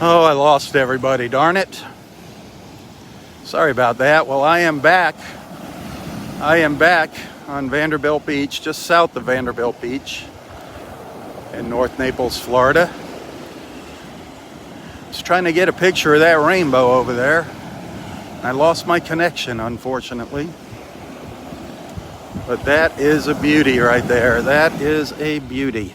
Oh, I lost everybody, darn it. Sorry about that. Well, I am back. I am back on Vanderbilt Beach, just south of Vanderbilt Beach in North Naples, Florida. Just trying to get a picture of that rainbow over there. I lost my connection, unfortunately. But that is a beauty right there. That is a beauty.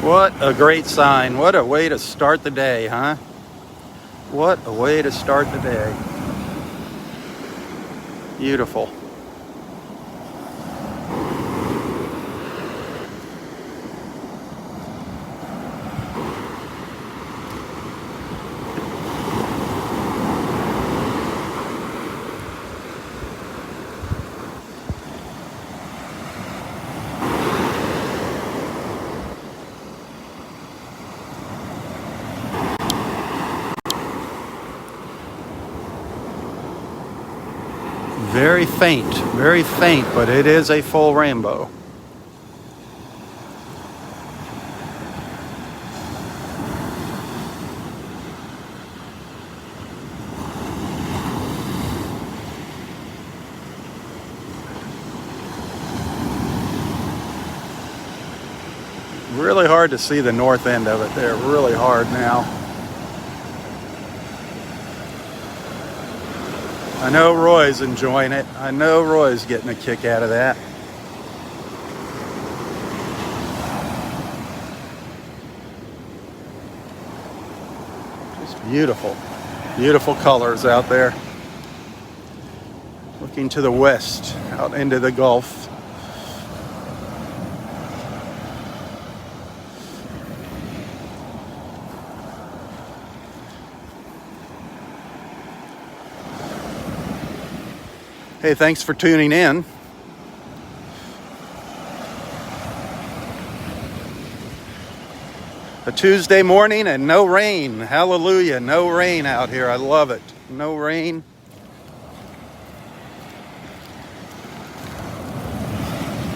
What a great sign. What a way to start the day, huh? What a way to start the day. Beautiful. Very faint, but it is a full rainbow. Really hard to see the north end of it there, really hard now. I know Roy's enjoying it. I know Roy's getting a kick out of that. Just beautiful, beautiful colors out there. Looking to the west, out into the Gulf. Hey, thanks for tuning in. A Tuesday morning and no rain. Hallelujah, no rain out here. I love it. No rain.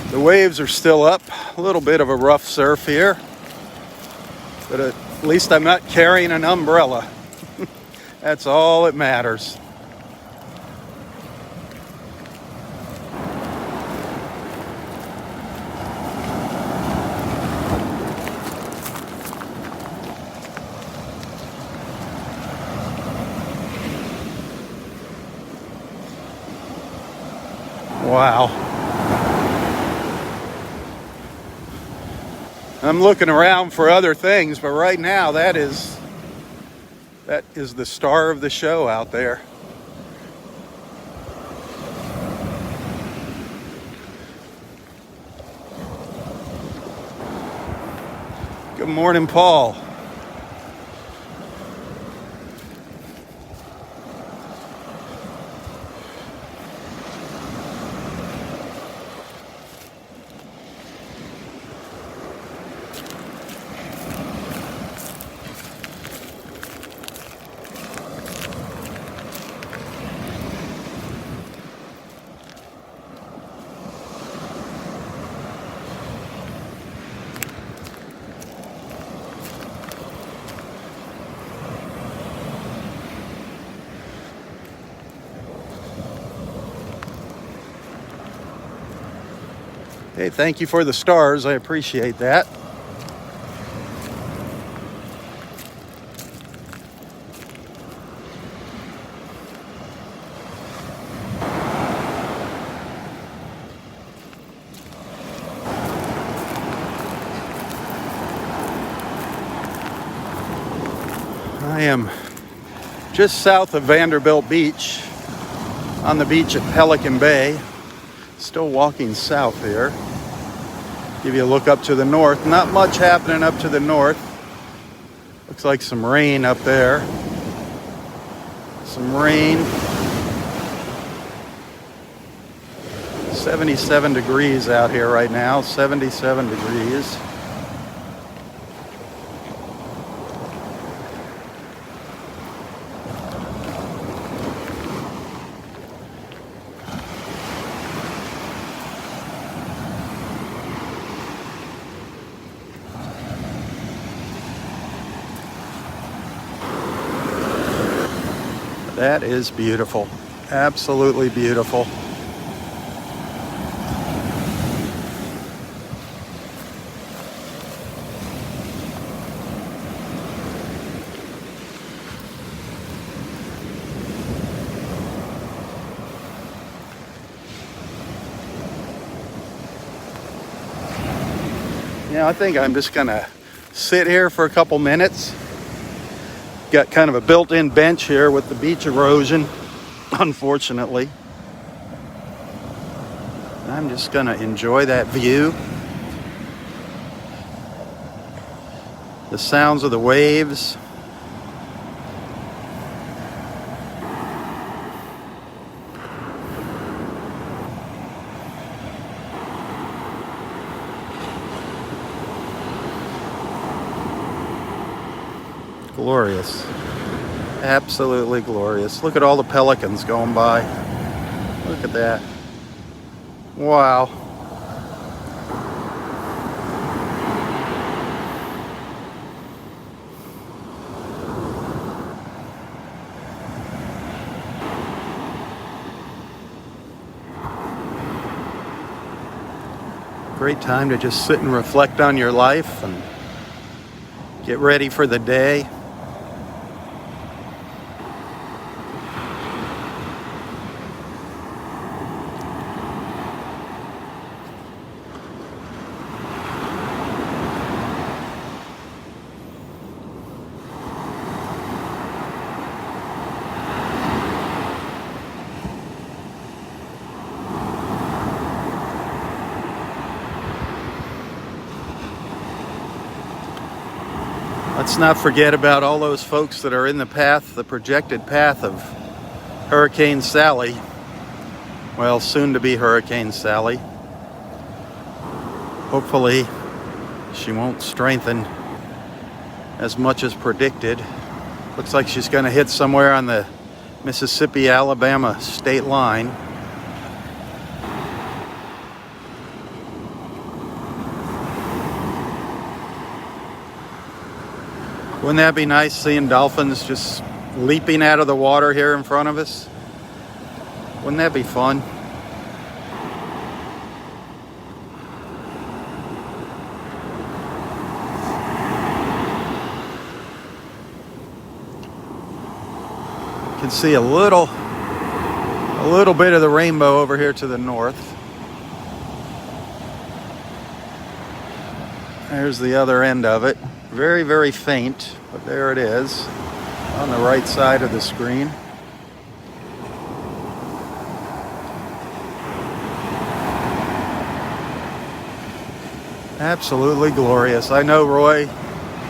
The waves are still up. A little bit of a rough surf here. But at least I'm not carrying an umbrella. That's all that matters. Wow. I'm looking around for other things, but right now that is the star of the show out there. Good morning, Paul. Hey, thank you for the stars. I appreciate that. I am just south of Vanderbilt Beach, on the beach at Pelican Bay. Still walking south here. Give you a look up to the north. Not much happening up to the north. Looks like some rain up there. Some rain. 77 degrees out here right now. 77 degrees. That is beautiful. Absolutely beautiful. Yeah, I think I'm just gonna sit here for a couple minutes. Got kind of a built-in bench here with the beach erosion, unfortunately. I'm just gonna enjoy that view. The sounds of the waves. Glorious. Absolutely glorious. Look at all the pelicans going by. Look at that. Wow. Great time to just sit and reflect on your life and get ready for the day. Let's not forget about all those folks that are in the path, the projected path of Hurricane Sally. Well, soon to be Hurricane Sally. Hopefully, she won't strengthen as much as predicted. Looks like she's going to hit somewhere on the Mississippi-Alabama state line. Wouldn't that be nice, seeing dolphins just leaping out of the water here in front of us? Wouldn't that be fun? You can see a little bit of the rainbow over here to the north. There's the other end of it. Very, very faint, but there it is on the right side of the screen. Absolutely glorious. I know Roy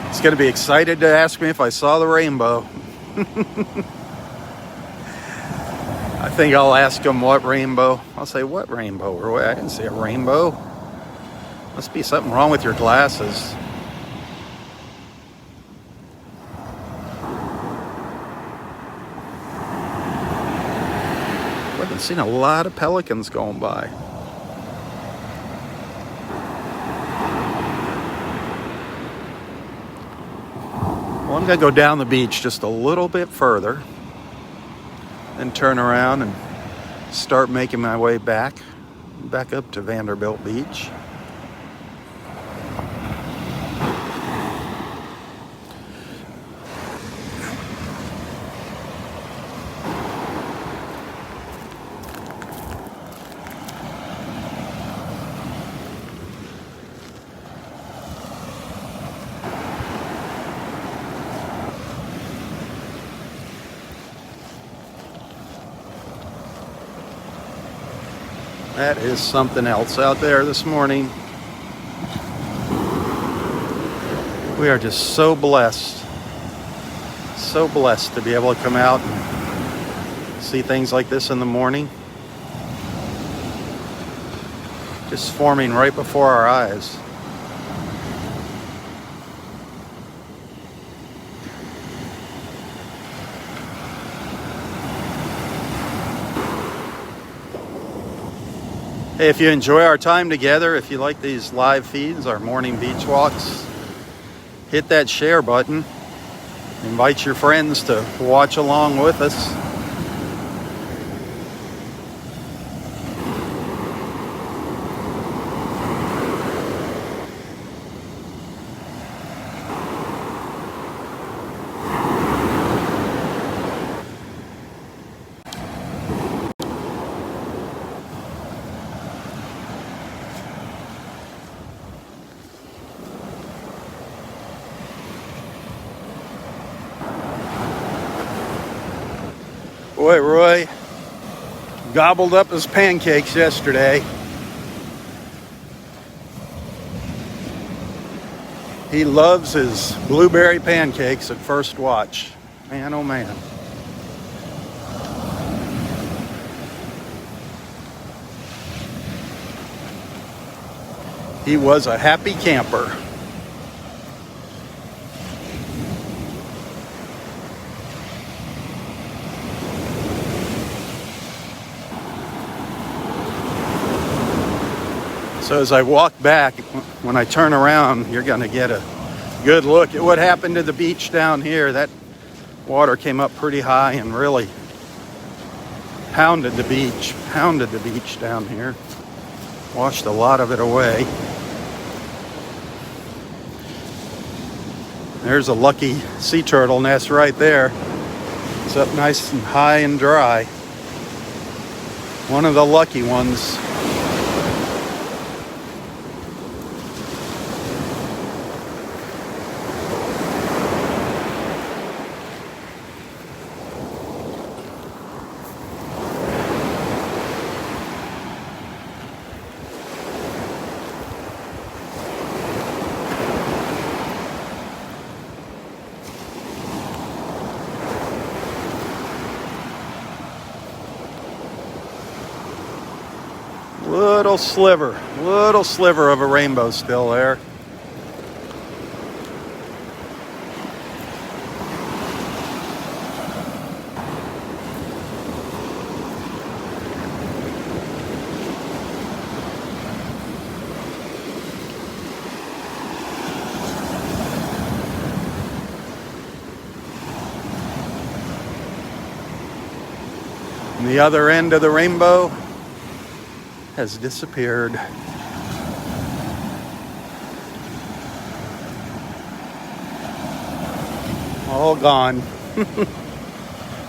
is going to be excited to ask me if I saw the rainbow. I think I'll ask him what rainbow. I'll say, what rainbow, Roy? I didn't see a rainbow. Must be something wrong with your glasses. I've seen a lot of pelicans going by. Well, I'm going to go down the beach just a little bit further, then turn around and start making my way back up to Vanderbilt Beach. That is something else out there this morning. We are just so blessed So blessed to be able to come out and see things like this in the morning. Just forming right before our eyes. Hey, if you enjoy our time together, if you like these live feeds, our morning beach walks, hit that share button. Invite your friends to watch along with us. Boy, Roy gobbled up his pancakes yesterday. He loves his blueberry pancakes at first watch. Man, oh man. He was a happy camper. So as I walk back, when I turn around, you're going to get a good look at what happened to the beach down here. That water came up pretty high and really pounded the beach down here. Washed a lot of it away. There's a lucky sea turtle nest right there. It's up nice and high and dry. One of the lucky ones. Little sliver of a rainbow still there. And the other end of the rainbow has disappeared. All gone.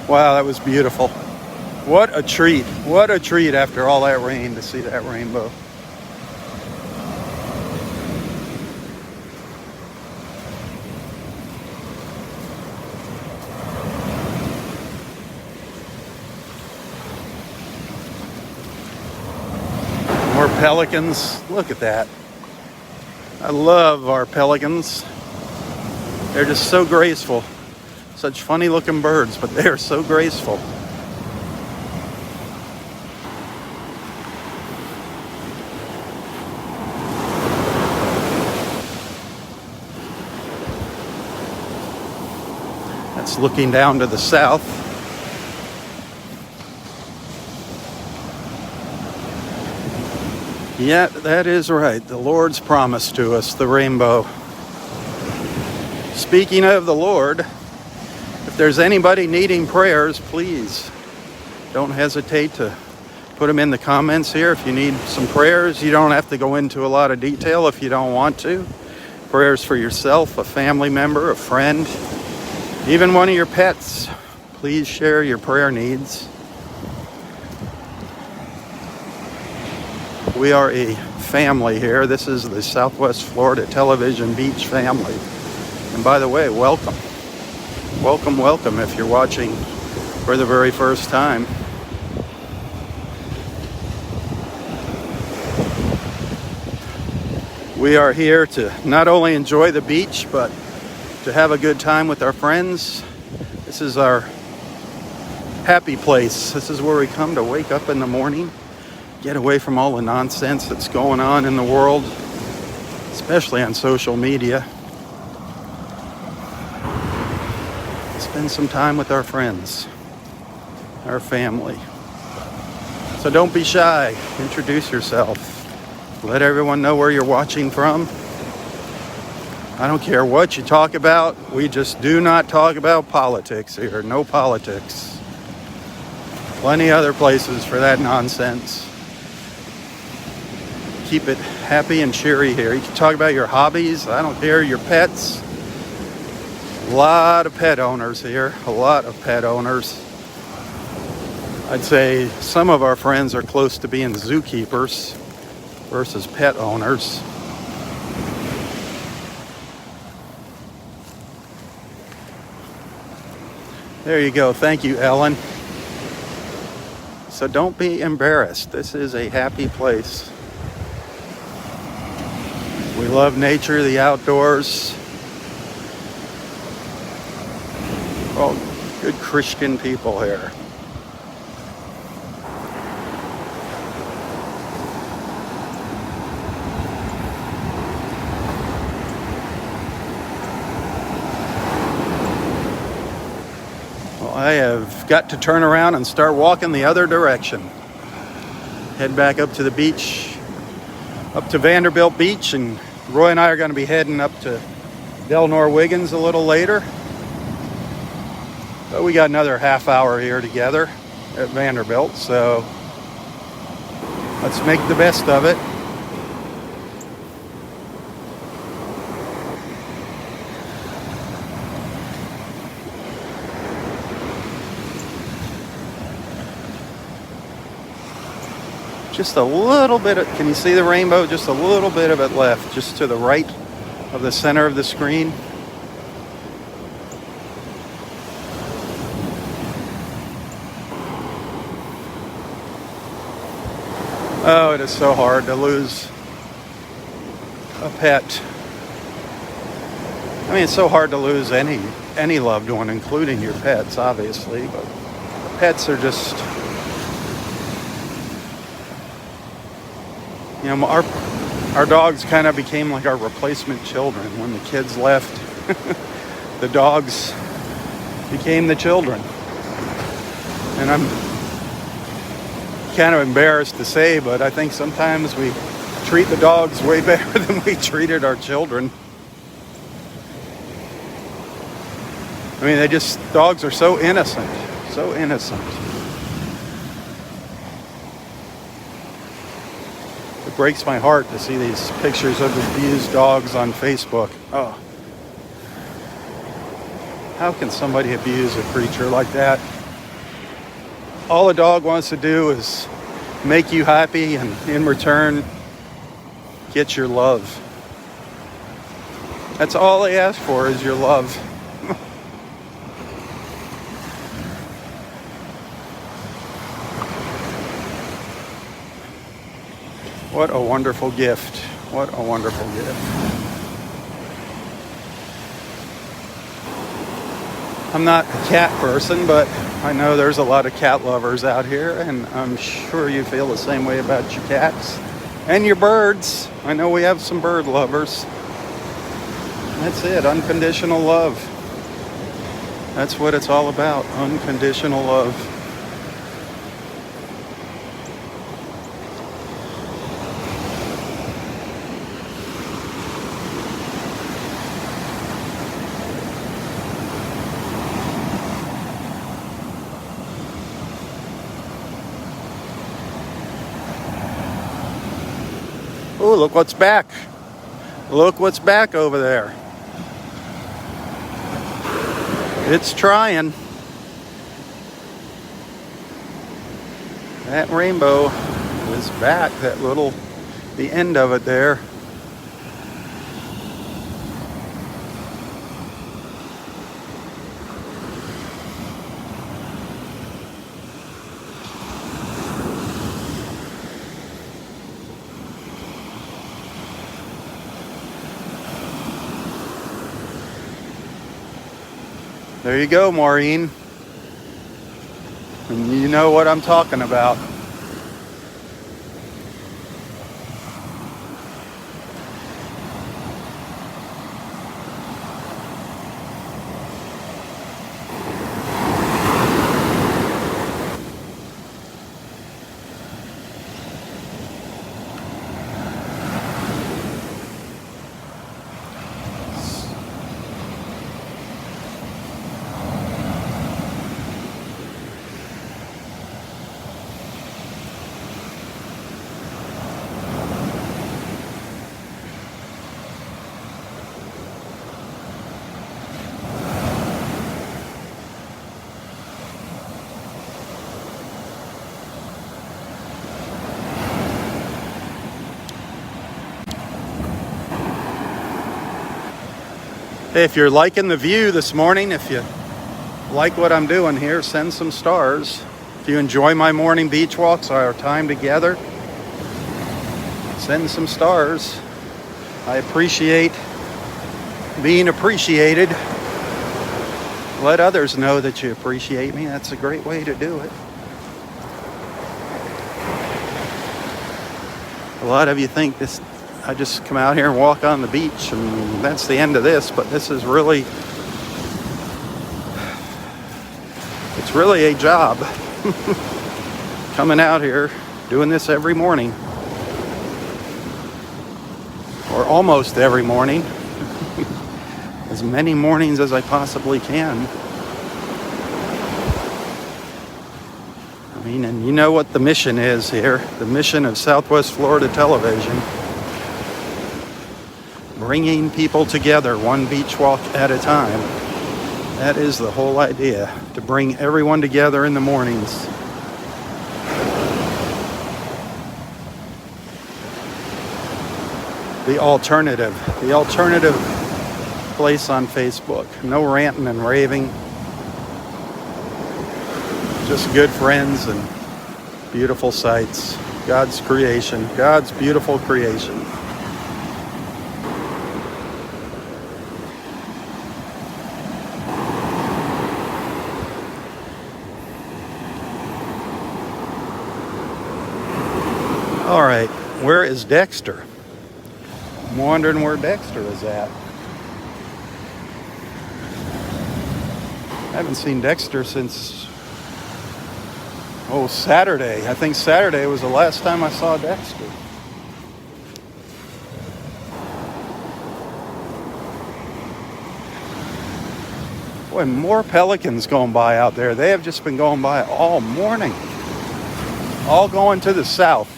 Wow, that was beautiful. What a treat. What a treat after all that rain to see that rainbow. More pelicans. Look at that. I love our pelicans. They're just so graceful. Such funny looking birds, but they are so graceful. That's looking down to the south. Yeah, that is right. The Lord's promise to us, the rainbow. Speaking of the Lord, if there's anybody needing prayers, please don't hesitate to put them in the comments here. If you need some prayers, you don't have to go into a lot of detail if you don't want to. Prayers for yourself, a family member, a friend, even one of your pets. Please share your prayer needs. We are a family here. This is the Southwest Florida Television Beach family. And by the way, welcome. Welcome, welcome if you're watching for the very first time. We are here to not only enjoy the beach, but to have a good time with our friends, This is our happy place. This is where we come to wake up in the morning, get away from all the nonsense that's going on in the world, especially on social media. Spend some time with our friends, our family. So don't be shy. Introduce yourself. Let everyone know where you're watching from. I don't care what you talk about. We just do not talk about politics here. No politics. Plenty other places for that nonsense. Keep it happy and cheery here. You can talk about your hobbies. I don't care. Your pets. A lot of pet owners here. A lot of pet owners. I'd say some of our friends are close to being zookeepers versus pet owners. There you go. Thank you, Ellen. So don't be embarrassed. This is a happy place. We love nature, the outdoors. Oh, good Christian people here. I have got to turn around and start walking the other direction. Head back up to the beach, up to Vanderbilt Beach, and Roy and I are going to be heading up to Del Nor-Wiggins a little later. But we got another half hour here together at Vanderbilt, so let's make the best of it. Just a little bit of, can you see the rainbow? Just a little bit of it left, just to the right of the center of the screen. Oh, it is so hard to lose a pet. I mean, it's so hard to lose any loved one, including your pets, obviously, but pets are just, you know, our dogs kind of became like our replacement children. When the kids left, the dogs became the children. And I'm kind of embarrassed to say, but I think sometimes we treat the dogs way better than we treated our children. I mean, dogs are so innocent, so innocent. It breaks my heart to see these pictures of abused dogs on Facebook. Oh. How can somebody abuse a creature like that? All a dog wants to do is make you happy and in return, get your love. That's all they ask for is your love. What a wonderful gift. What a wonderful gift. I'm not a cat person, but I know there's a lot of cat lovers out here, and I'm sure you feel the same way about your cats and your birds. I know we have some bird lovers. That's it, unconditional love. That's what it's all about, unconditional love. Oh, look what's back. Look what's back over there. It's trying. That rainbow is back. The end of it there. There you go, Maureen. And you know what I'm talking about. Hey, if you're liking the view this morning, if you like what I'm doing here, send some stars. If you enjoy my morning beach walks, our time together, send some stars. I appreciate being appreciated. Let others know that you appreciate me. That's a great way to do it. A lot of you think this, I just come out here and walk on the beach and that's the end of this, but this is really, it's really a job. Coming out here, doing this every morning. Or almost every morning. As many mornings as I possibly can. I mean, and you know what the mission is here. The mission of Southwest Florida Television. Bringing people together one beach walk at a time. That is the whole idea. To bring everyone together in the mornings. The alternative place on Facebook. No ranting and raving. Just good friends and beautiful sights. God's creation. God's beautiful creation. All right, where is Dexter? I'm wondering where Dexter is at. I haven't seen Dexter since, Saturday. I think Saturday was the last time I saw Dexter. Boy, more pelicans going by out there. They have just been going by all morning. All going to the south.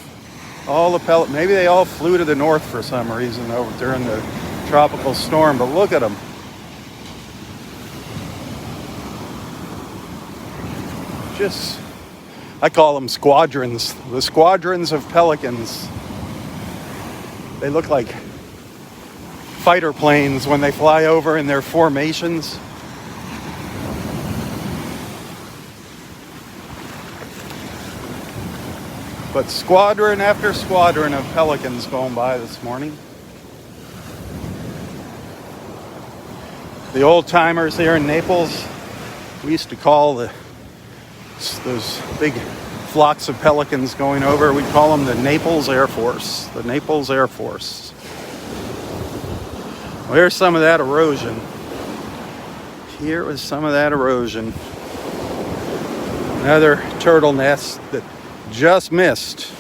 All the maybe they all flew to the north for some reason over during the tropical storm, but look at them. Just, I call them squadrons. The squadrons of pelicans. They look like fighter planes when they fly over in their formations. But squadron after squadron of pelicans going by this morning. The old timers here in Naples, we used to call those big flocks of pelicans going over, we'd call them the Naples Air Force. The Naples Air Force. Well, here's some of that erosion. Here was some of that erosion. Another turtle nest that just missed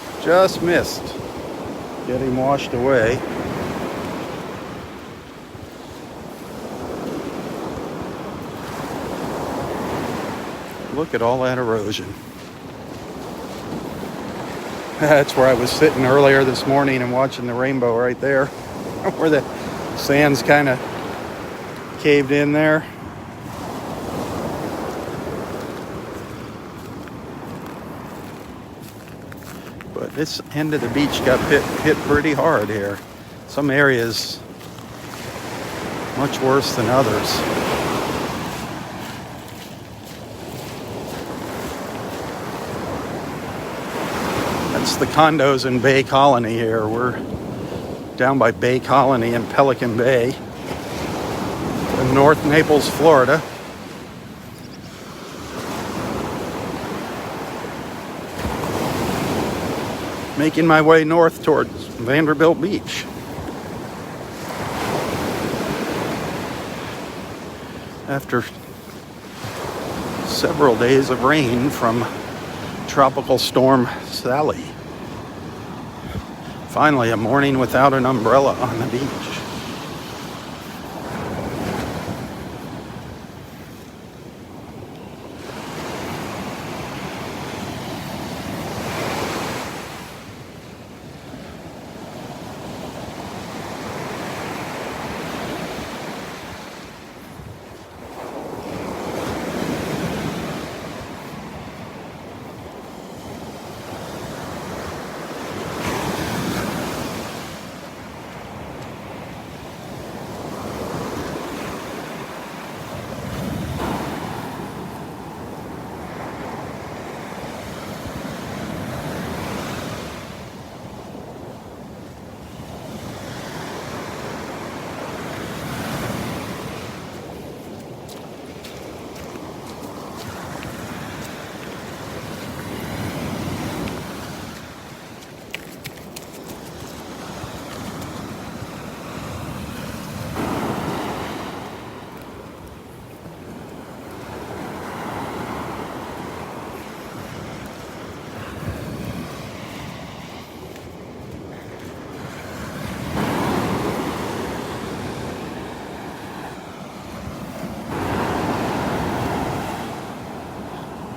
getting washed away. Look at all that erosion. That's where I was sitting earlier this morning and watching the rainbow right there, where the sand's kind of caved in there. But this end of the beach got hit pretty hard here. Some areas much worse than others. That's the condos in Bay Colony here. We're down by Bay Colony in Pelican Bay in North Naples, Florida. making my way north towards Vanderbilt Beach. After several days of rain from Tropical Storm Sally. Finally, a morning without an umbrella on the beach.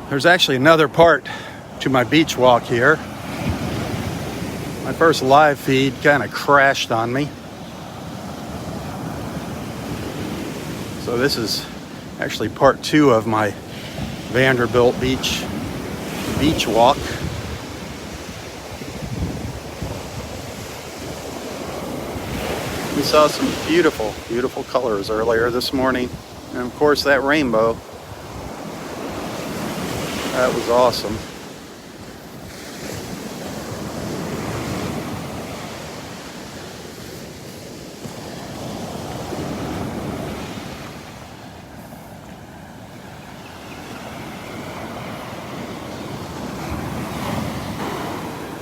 There's actually another part to my beach walk here. My first live feed kind of crashed on me. So this is actually part 2 of my Vanderbilt Beach walk. We saw some beautiful, beautiful colors earlier this morning. And of course that rainbow. That was awesome.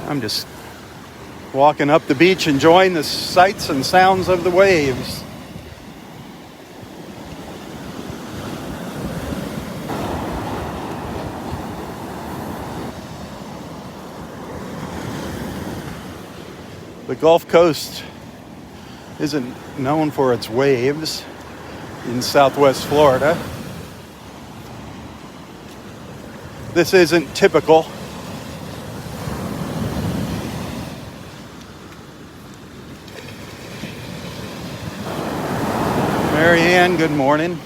I'm just walking up the beach, enjoying the sights and sounds of the waves. The Gulf Coast isn't known for its waves in Southwest Florida. This isn't typical. Marianne, good morning.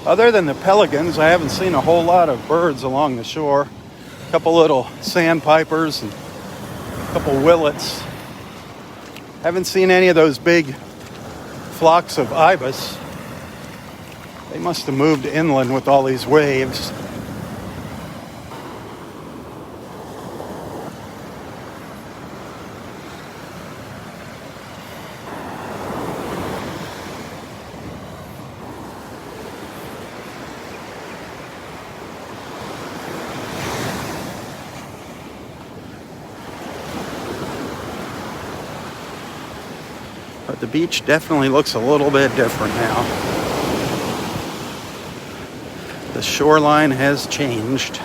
Other than the pelicans, I haven't seen a whole lot of birds along the shore. A couple little sandpipers and a couple willets. Haven't seen any of those big flocks of ibis. They must have moved inland with all these waves. But the beach definitely looks a little bit different now. The shoreline has changed.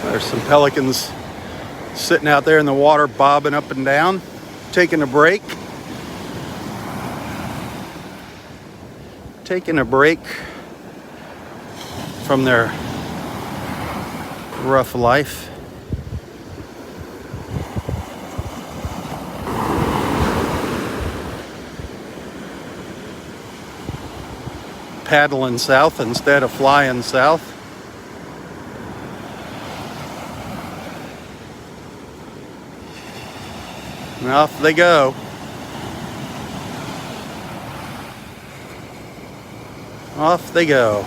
There's some pelicans sitting out there in the water, bobbing up and down, taking a break. Taking a break from their rough life. Paddling south instead of flying south. And off they go. Off they go.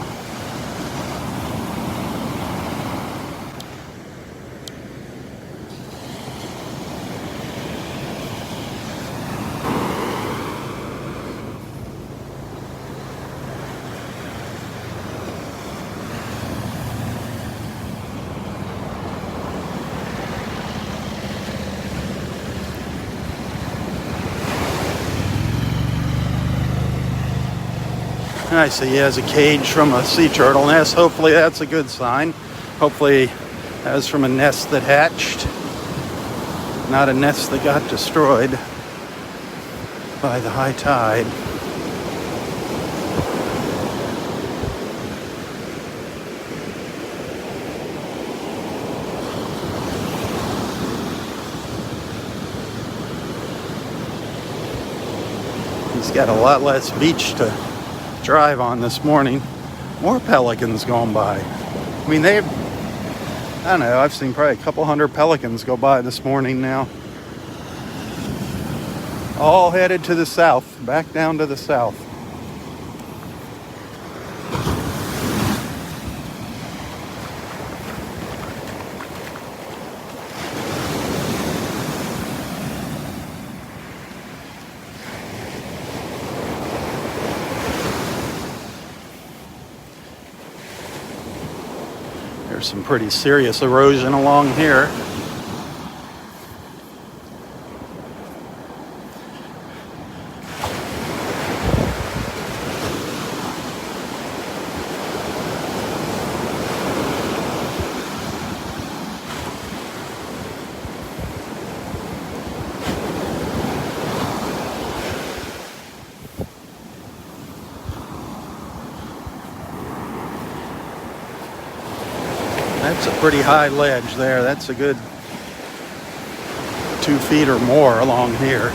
I see he has a cage from a sea turtle nest. Hopefully that's a good sign. Hopefully that's from a nest that hatched, not a nest that got destroyed by the high tide. He's got a lot less beach to drive on this morning. More pelicans going by. I mean, I don't know, I've seen probably a couple hundred pelicans go by this morning now. All headed to the south, back down to the south. There's some pretty serious erosion along here. That's a pretty high ledge there. That's a good 2 feet or more along here.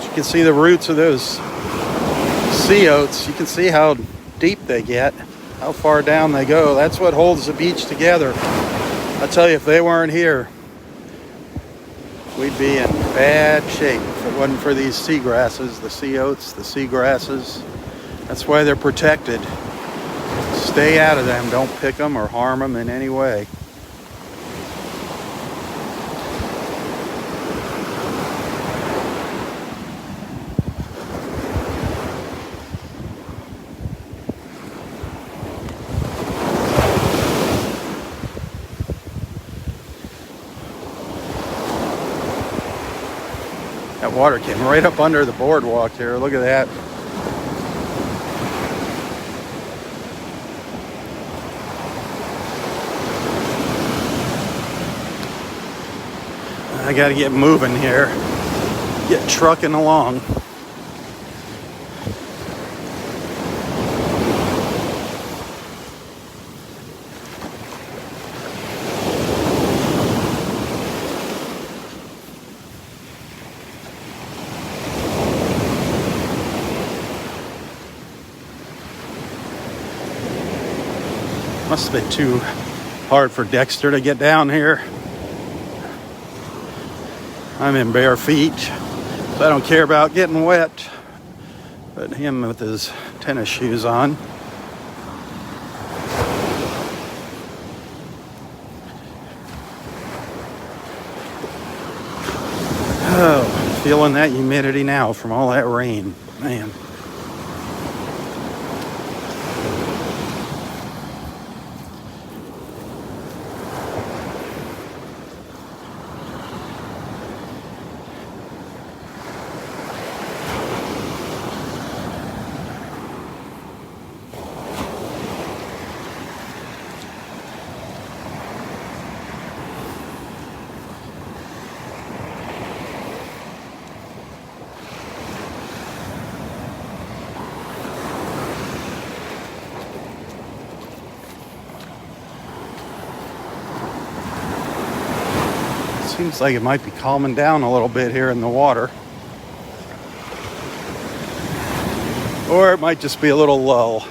You can see the roots of those sea oats. You can see how deep they get, how far down they go. That's what holds the beach together. I tell you, if they weren't here, we'd be in bad shape if it wasn't for these seagrasses, the sea oats, the seagrasses. That's why they're protected. Stay out of them. Don't pick them or harm them in any way. That water came right up under the boardwalk here. Look at that. I gotta get moving here. Get trucking along. Must have been too hard for Dexter to get down here. I'm in bare feet, so I don't care about getting wet. But him with his tennis shoes on. Oh, feeling that humidity now from all that rain, man. Seems like it might be calming down a little bit here in the water. Or it might just be a little lull.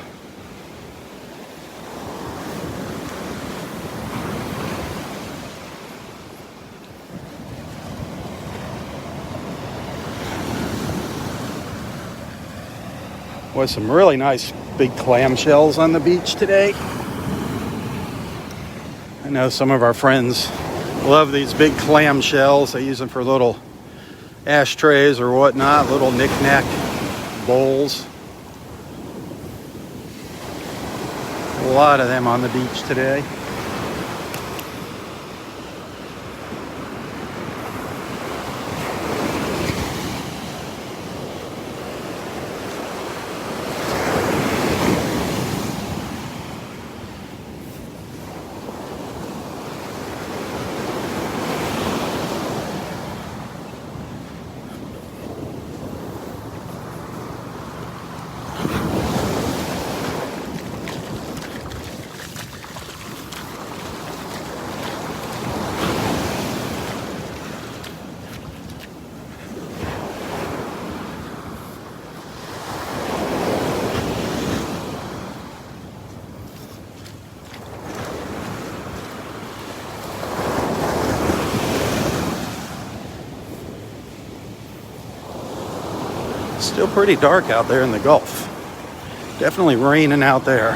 With some really nice big clamshells on the beach today. I know some of our friends love these big clamshells. They use them for little ashtrays or whatnot, little knick-knack bowls. A lot of them on the beach today. Still pretty dark out there in the Gulf. Definitely raining out there.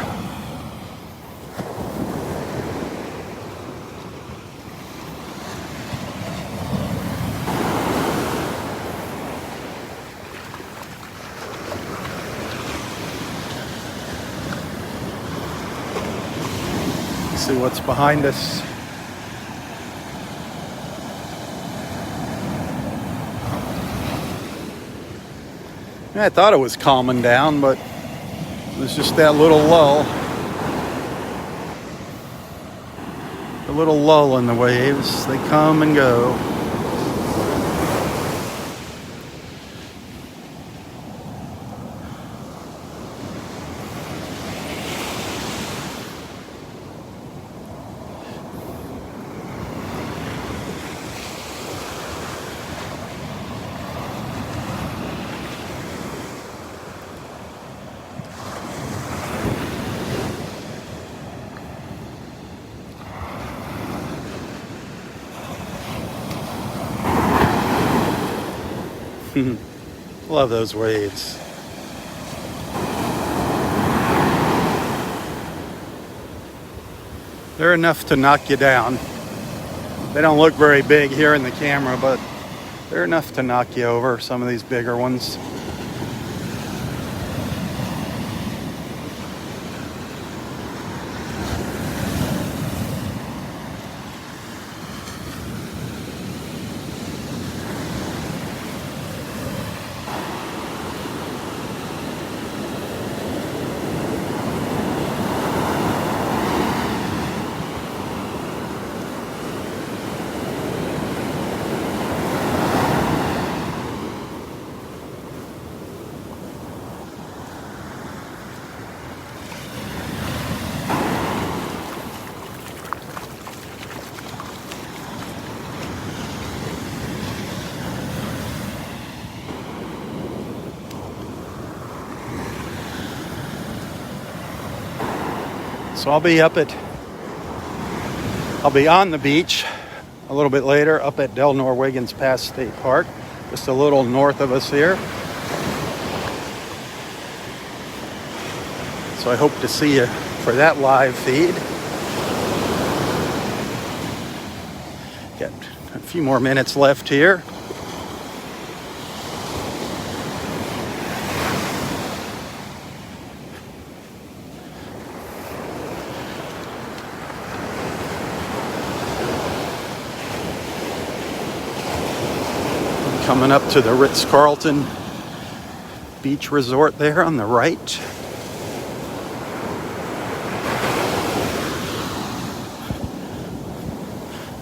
Let's see what's behind us. I thought it was calming down, but it was just that little lull. A little lull in the waves. They come and go. Love those waves. They're enough to knock you down. They don't look very big here in the camera, but they're enough to knock you over, some of these bigger ones. So I'll be on the beach a little bit later, up at Del Norwiggins Pass State Park, just a little north of us here. So I hope to see you for that live feed. Got a few more minutes left here. Coming up to the Ritz-Carlton Beach Resort there on the right.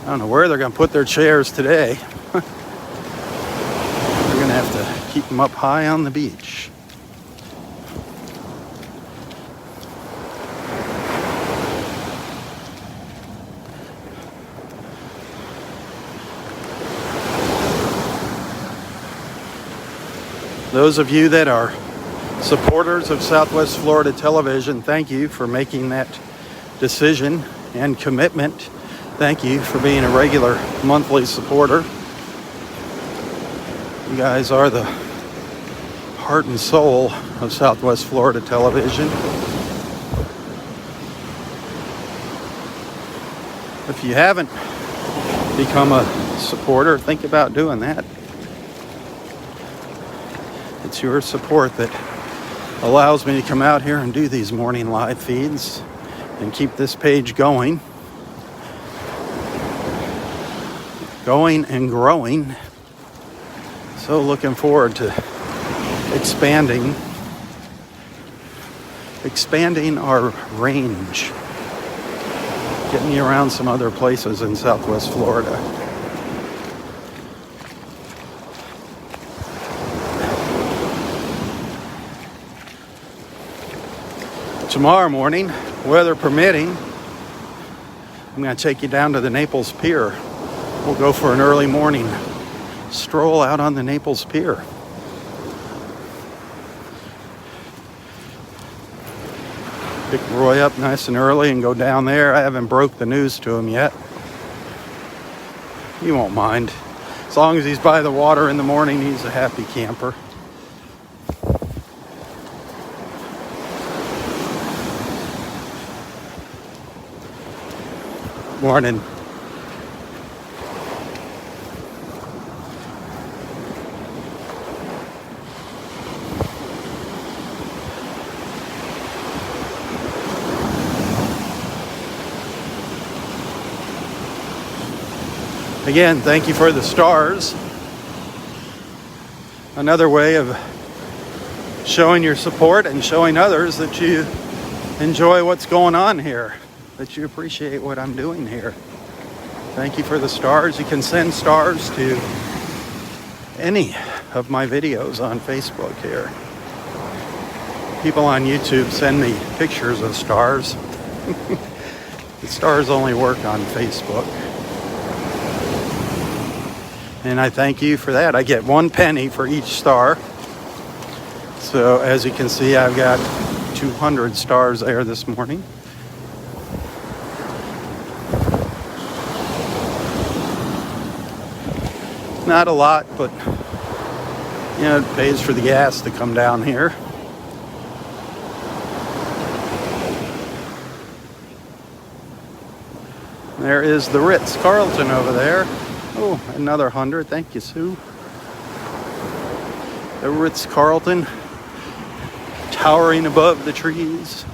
I don't know where they're going to put their chairs today. They're going to have to keep them up high on the beach. Those of you that are supporters of Southwest Florida Television, thank you for making that decision and commitment. Thank you for being a regular monthly supporter. You guys are the heart and soul of Southwest Florida Television. If you haven't become a supporter, think about doing that. It's your support that allows me to come out here and do these morning live feeds and keep this page going and growing. So looking forward to expanding our range, getting you around some other places in Southwest Florida. Tomorrow morning, weather permitting, I'm going to take you down to the Naples Pier. We'll go for an early morning stroll out on the Naples Pier. Pick Roy up nice and early and go down there. I haven't broke the news to him yet. He won't mind. As long as he's by the water in the morning, he's a happy camper. Morning. Again, thank you for the stars. Another way of showing your support and showing others that you enjoy what's going on here, that you appreciate what I'm doing here. Thank you for the stars. You can send stars to any of my videos on Facebook here. People on YouTube send me pictures of stars. The stars only work on Facebook. And I thank you for that. I get 1 penny for each star. So as you can see, I've got 200 stars there this morning. Not a lot, but you know, it pays for the gas to come down here. There is the Ritz-Carlton over there. Oh, another 100. Thank you, Sue. The Ritz-Carlton towering above the trees.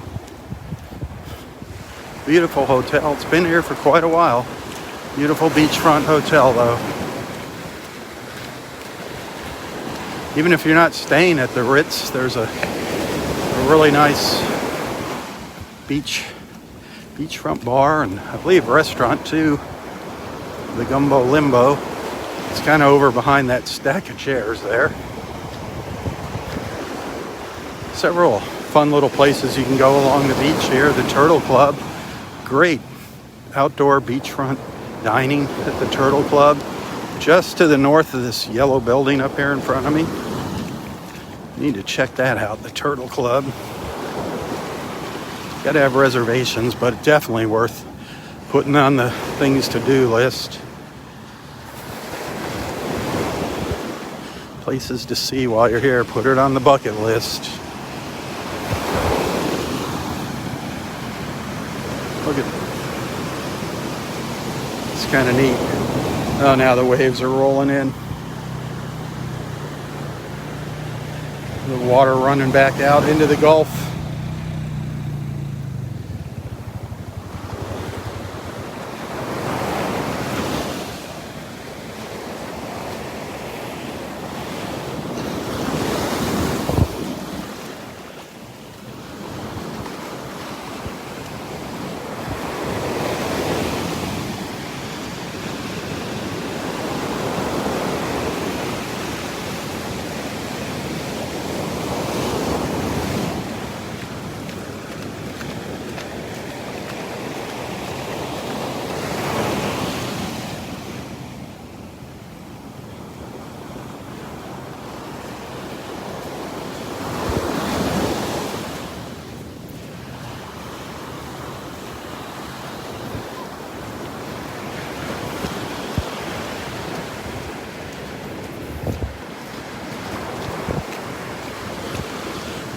Beautiful hotel. It's been here for quite a while. Beautiful beachfront hotel, though. Even if you're not staying at the Ritz, there's a really nice beachfront bar and I believe restaurant too. The Gumbo Limbo. It's kind of over behind that stack of chairs there. Several fun little places you can go along the beach here. The Turtle Club. Great outdoor beachfront dining at the Turtle Club. Just to the north of this yellow building up here in front of me. Need to check that out, the Turtle Club. Got to have reservations, but definitely worth putting on the things to do list. Places to see while you're here, put it on the bucket list. Look at it. It's kind of neat. Oh, now the waves are rolling in. The water running back out into the Gulf.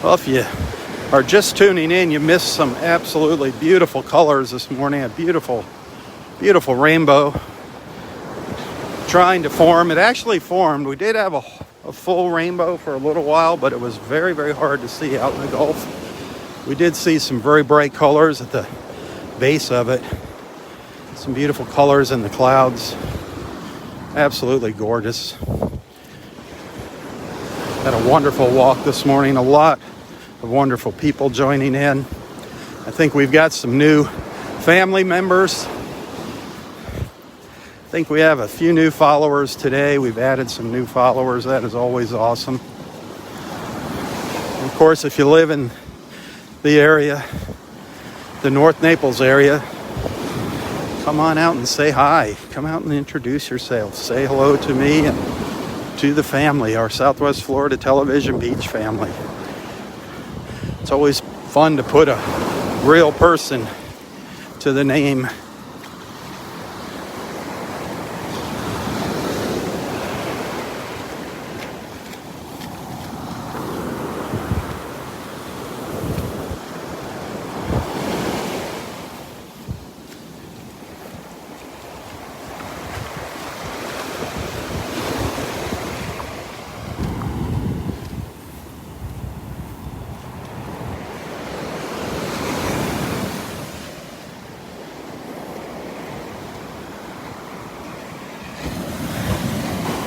Well, if you are just tuning in, you missed some absolutely beautiful colors this morning. A beautiful, beautiful rainbow trying to form. It actually formed. We did have a full rainbow for a little while, but it was very, very hard to see out in the Gulf. We did see some very bright colors at the base of it. Some beautiful colors in the clouds. Absolutely gorgeous. Had a wonderful walk this morning. A lot of wonderful people joining in. I think we've got some new family members. I think we have a few new followers today. We've added some new followers. That is always awesome. And of course, if you live in the area, the North Naples area, come on out and say hi. Come out and introduce yourself. Say hello to me and to the family, our Southwest Florida Television Beach family. It's always fun to put a real person to the name.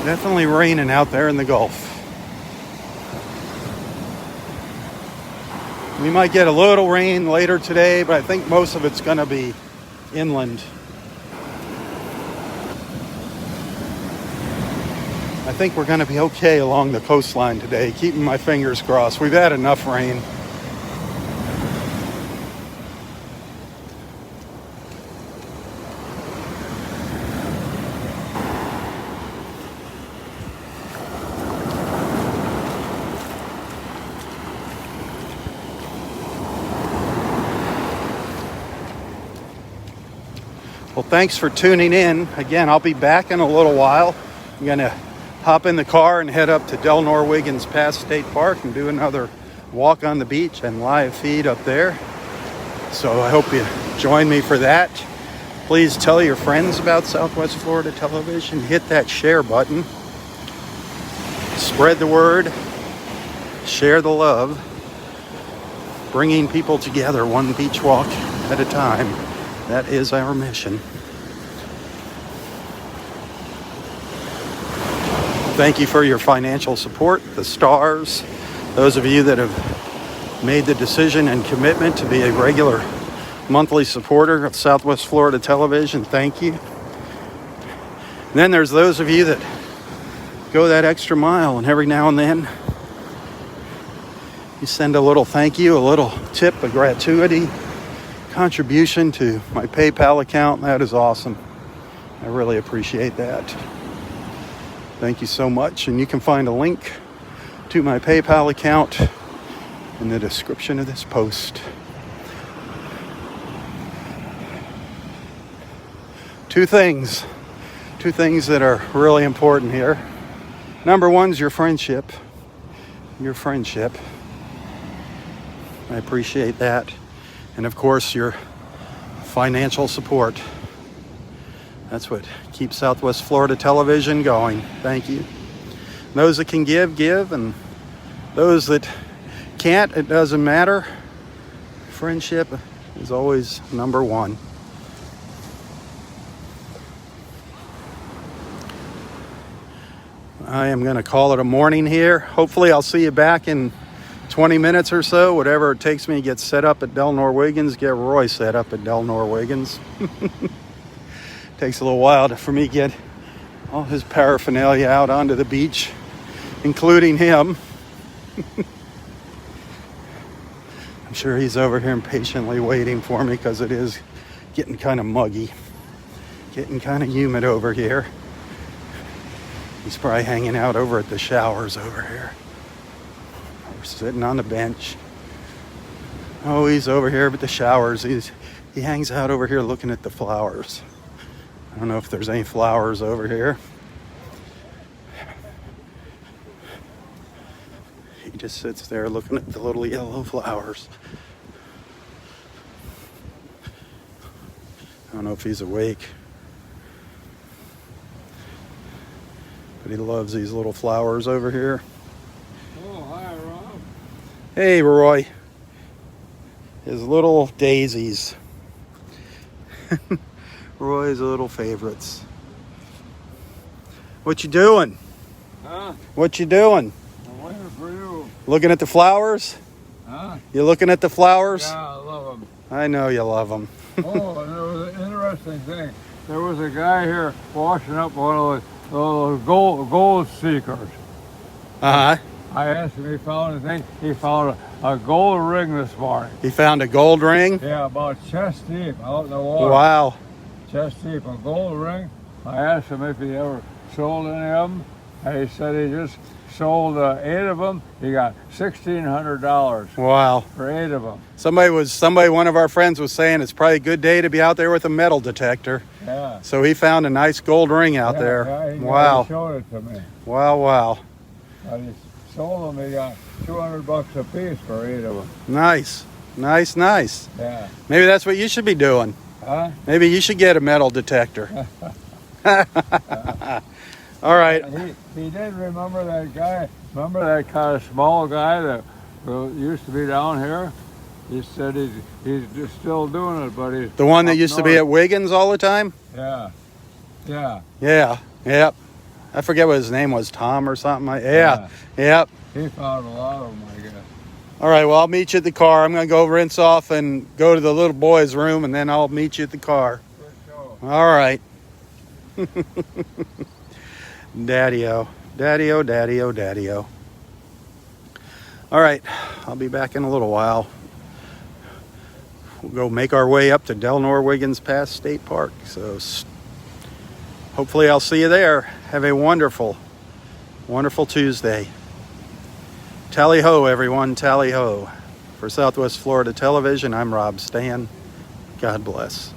Definitely raining out there in the Gulf. We might get a little rain later today, but I think most of it's going to be inland. I think we're going to be okay along the coastline today, keeping my fingers crossed. We've had enough rain. Well, thanks for tuning in. Again, I'll be back in a little while. I'm going to hop in the car and head up to Del Nor-Wiggins Pass State Park and do another walk on the beach and live feed up there. So I hope you join me for that. Please tell your friends about Southwest Florida Television. Hit that share button. Spread the word. Share the love. Bringing people together one beach walk at a time. That is our mission. Thank you for your financial support, the stars, those of you that have made the decision and commitment to be a regular monthly supporter of Southwest Florida Television. Thank you. And then there's those of you that go that extra mile, and every now and then you send a little thank you, a little tip, a gratuity contribution to my PayPal account. That is awesome. I really appreciate that. Thank you so much. And you can find a link to my PayPal account in the description of this post. Two things that are really important here. Number one is your friendship. Your friendship. I appreciate that. And of course, your financial support. That's what keeps Southwest Florida Television going. Thank you. Those that can give, and those that can't, it doesn't matter. Friendship is always number one. I am going to call it a morning here. Hopefully I'll see you back in 20 minutes or so, whatever it takes me to get set up at Del Nor-Wiggins, get Roy set up at Del Nor-Wiggins. Takes a little while for me to get all his paraphernalia out onto the beach, including him. I'm sure he's over here impatiently waiting for me because it is getting kind of muggy, getting kind of humid over here. He's probably hanging out over at the showers over here. We're sitting on the bench. Oh, he's over here at the showers. He hangs out over here looking at the flowers. I don't know if there's any flowers over here. He just sits there looking at the little yellow flowers. I don't know if he's awake, but he loves these little flowers over here. Oh, hi, Rob. Hey, Roy. His little daisies. Roy's little favorites. What you doing? Huh? What you doing? I'm waiting for you. Looking at the flowers? Huh? You looking at the flowers? Yeah, I love them. I know you love them. Oh, and there was an interesting thing. There was a guy here washing up one of those gold seekers. Uh-huh. I asked him, he found a thing. He found a gold ring this morning. He found a gold ring? Yeah, about chest deep out in the water. Wow. Chest deep, a gold ring. I asked him if he ever sold any of them. And he said he just sold 8 of them. He got $1,600 Wow. for 8 of them. One of our friends was saying it's probably a good day to be out there with a metal detector. Yeah. So he found a nice gold ring out there. Yeah, Wow. He showed it to me. Wow, wow. And he sold them. He got $200 a piece for 8 of them. Nice. Nice, nice. Yeah. Maybe that's what you should be doing. Huh? Maybe you should get a metal detector. All right. He did remember that guy. Remember that kind of small guy that used to be down here? He said he's just still doing it, but he's The one that up used to north. be at Wiggins all the time? Yeah. Yeah. Yeah. Yep. I forget what his name was, Tom or something. Yeah. Yep. He found a lot of them, I guess. All right, well, I'll meet you at the car. I'm going to go rinse off and go to the little boy's room, and then I'll meet you at the car. Good show. All right. Daddy-o. Daddy-o, daddy-o, daddy-o. All right, I'll be back in a little while. We'll go make our way up to Delnor Wiggins Pass State Park. So hopefully I'll see you there. Have a wonderful, wonderful Tuesday. Tally-ho, everyone, tally-ho. For Southwest Florida Television, I'm Robb Stan. God bless.